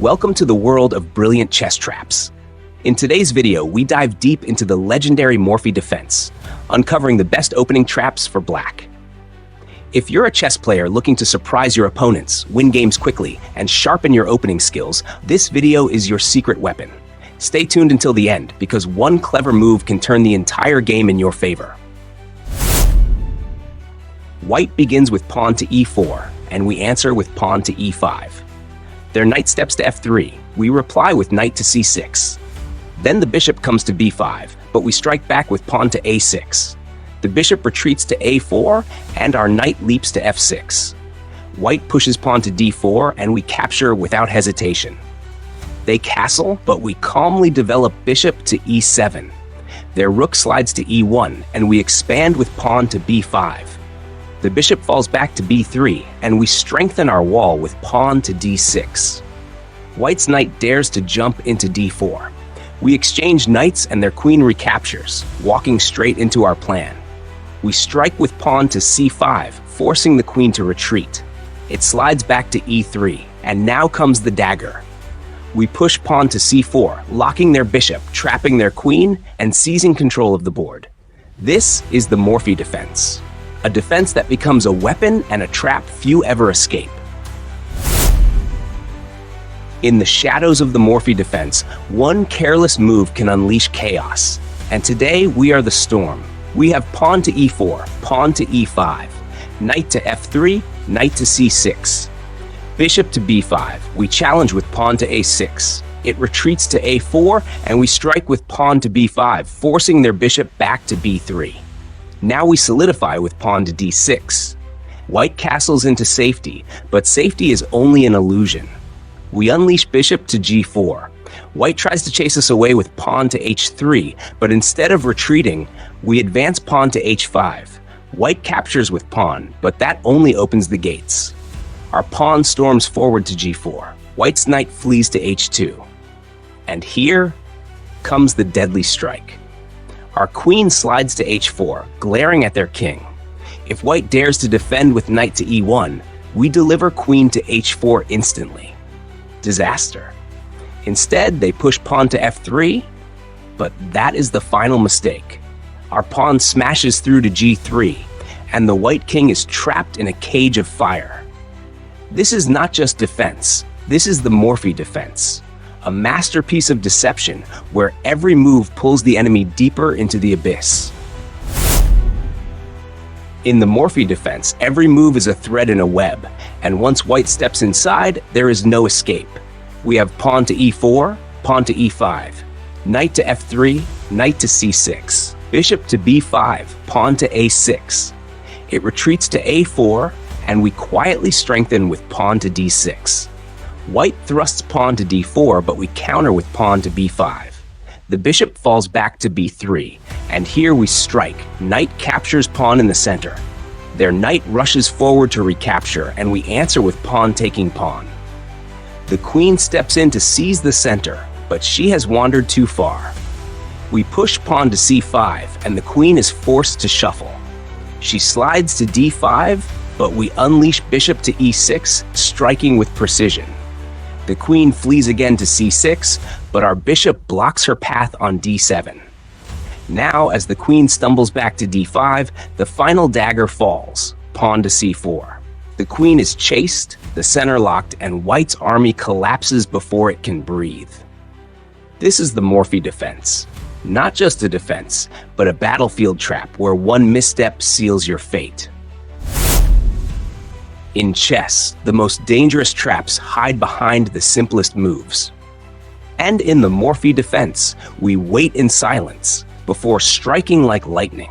Welcome to the world of brilliant chess traps. In today's video, we dive deep into the legendary Morphy Defense, uncovering the best opening traps for Black. If you're a chess player looking to surprise your opponents, win games quickly, and sharpen your opening skills, this video is your secret weapon. Stay tuned until the end, because one clever move can turn the entire game in your favor. White begins with pawn to e4, and we answer with pawn to e5. Their knight steps to f3. We reply with knight to c6. Then the bishop comes to b5, but we strike back with pawn to a6. The bishop retreats to a4, and our knight leaps to f6. White pushes pawn to d4, and we capture without hesitation. They castle, but we calmly develop bishop to e7. Their rook slides to e1, and we expand with pawn to b5. The bishop falls back to b3, and we strengthen our wall with pawn to d6. White's knight dares to jump into d4. We exchange knights, and their queen recaptures, walking straight into our plan. We strike with pawn to c5, forcing the queen to retreat. It slides back to e3, and now comes the dagger. We push pawn to c4, locking their bishop, trapping their queen, and seizing control of the board. This is the Morphy Defense, a defense that becomes a weapon and a trap few ever escape. In the shadows of the Morphy Defense, one careless move can unleash chaos. And today, we are the storm. We have pawn to e4, pawn to e5, knight to f3, knight to c6. Bishop to b5, we challenge with pawn to a6. It retreats to a4, and we strike with pawn to b5, forcing their bishop back to b3. Now we solidify with pawn to d6. White castles into safety, but safety is only an illusion. We unleash bishop to g4. White tries to chase us away with pawn to h3, but instead of retreating, we advance pawn to h5. White captures with pawn, but that only opens the gates. Our pawn storms forward to g4. White's knight flees to h2. And here comes the deadly strike. Our queen slides to h4, glaring at their king. If White dares to defend with knight to e1, we deliver queen to h4 instantly. Disaster. Instead, they push pawn to f3, but that is the final mistake. Our pawn smashes through to g3, and the White king is trapped in a cage of fire. This is not just defense, this is the Morphy Defense, a masterpiece of deception where every move pulls the enemy deeper into the abyss. In the Morphy Defense, every move is a thread in a web, and once White steps inside, there is no escape. We have pawn to e4, pawn to e5, knight to f3, knight to c6, bishop to b5, pawn to a6. It retreats to a4, and we quietly strengthen with pawn to d6. White thrusts pawn to d4, but we counter with pawn to b5. The bishop falls back to b3, and here we strike. Knight captures pawn in the center. Their knight rushes forward to recapture, and we answer with pawn taking pawn. The queen steps in to seize the center, but she has wandered too far. We push pawn to c5, and the queen is forced to shuffle. She slides to d5, but we unleash bishop to e6, striking with precision. The queen flees again to c6, but our bishop blocks her path on d7. Now, as the queen stumbles back to d5, the final dagger falls, pawn to c4. The queen is chased, the center locked, and White's army collapses before it can breathe. This is the Morphy Defense. Not just a defense, but a battlefield trap where one misstep seals your fate. In chess, the most dangerous traps hide behind the simplest moves. And in the Morphy Defense, we wait in silence before striking like lightning.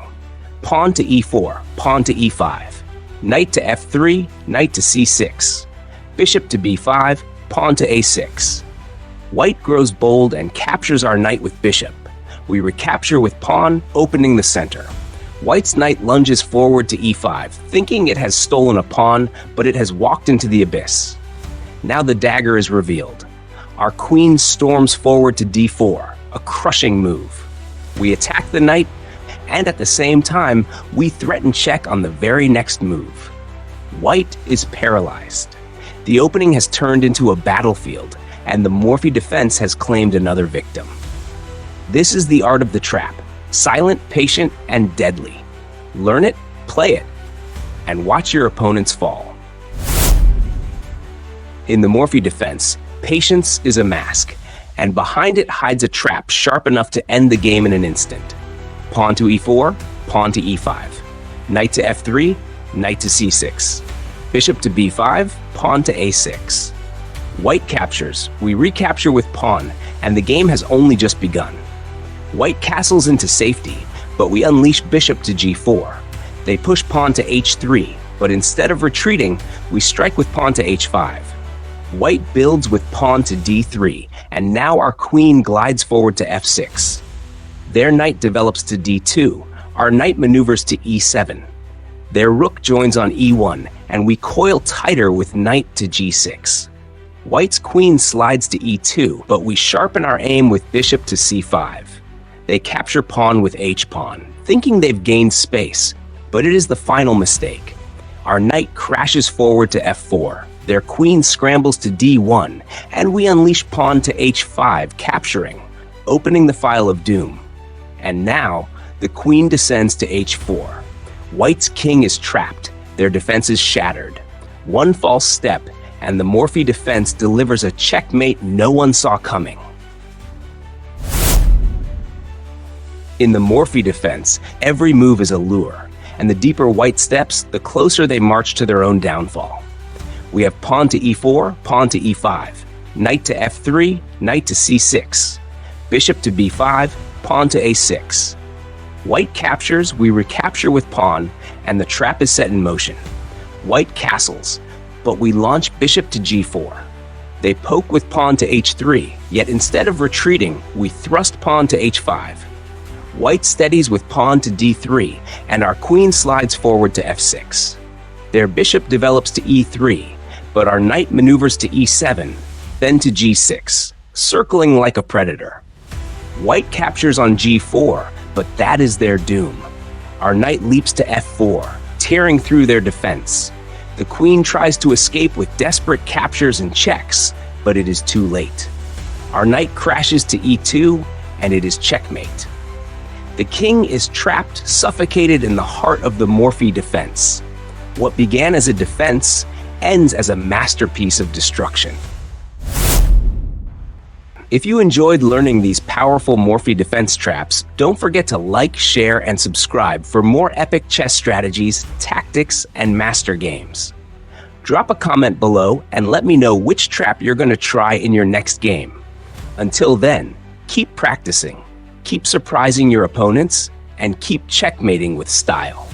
Pawn to e4, pawn to e5, knight to f3, knight to c6, bishop to b5, pawn to a6. White grows bold and captures our knight with bishop. We recapture with pawn, opening the center. White's knight lunges forward to e5, thinking it has stolen a pawn, but it has walked into the abyss. Now the dagger is revealed. Our queen storms forward to d4, a crushing move. We attack the knight, and at the same time, we threaten check on the very next move. White is paralyzed. The opening has turned into a battlefield, and the Morphy Defense has claimed another victim. This is the art of the trap, silent, patient, and deadly. Learn it, play it, and watch your opponents fall. In the Morphy Defense, patience is a mask, and behind it hides a trap sharp enough to end the game in an instant. Pawn to e4, pawn to e5. Knight to f3, knight to c6. Bishop to b5, pawn to a6. White captures, we recapture with pawn, and the game has only just begun. White castles into safety, but we unleash bishop to g4. They push pawn to h3, but instead of retreating, we strike with pawn to h5. White builds with pawn to d3, and now our queen glides forward to f6. Their knight develops to d2, our knight maneuvers to e7. Their rook joins on e1, and we coil tighter with knight to g6. White's queen slides to e2, but we sharpen our aim with bishop to c5. They capture pawn with h-pawn, thinking they've gained space, but it is the final mistake. Our knight crashes forward to f4. Their queen scrambles to d1, and we unleash pawn to h5, capturing, opening the file of doom. And now, the queen descends to h4. White's king is trapped, their defense is shattered. One false step, and the Morphy Defense delivers a checkmate no one saw coming. In the Morphy Defense, every move is a lure, and the deeper white steps, the closer they march to their own downfall. We have pawn to e4, pawn to e5, knight to f3, knight to c6, bishop to b5, pawn to a6. White captures, we recapture with pawn, and the trap is set in motion. White castles, but we launch bishop to g4. They poke with pawn to h3, yet instead of retreating, we thrust pawn to h5. White steadies with pawn to d3, and our queen slides forward to f6. Their bishop develops to e3, but our knight maneuvers to e7, then to g6, circling like a predator. White captures on g4, but that is their doom. Our knight leaps to f4, tearing through their defense. The queen tries to escape with desperate captures and checks, but it is too late. Our knight crashes to e2, and it is checkmate. The king is trapped, suffocated in the heart of the Morphy Defense. What began as a defense ends as a masterpiece of destruction. If you enjoyed learning these powerful Morphy Defense traps, don't forget to like, share, and subscribe for more epic chess strategies, tactics, and master games. Drop a comment below and let me know which trap you're going to try in your next game. Until then, keep practicing, keep surprising your opponents, and keep checkmating with style.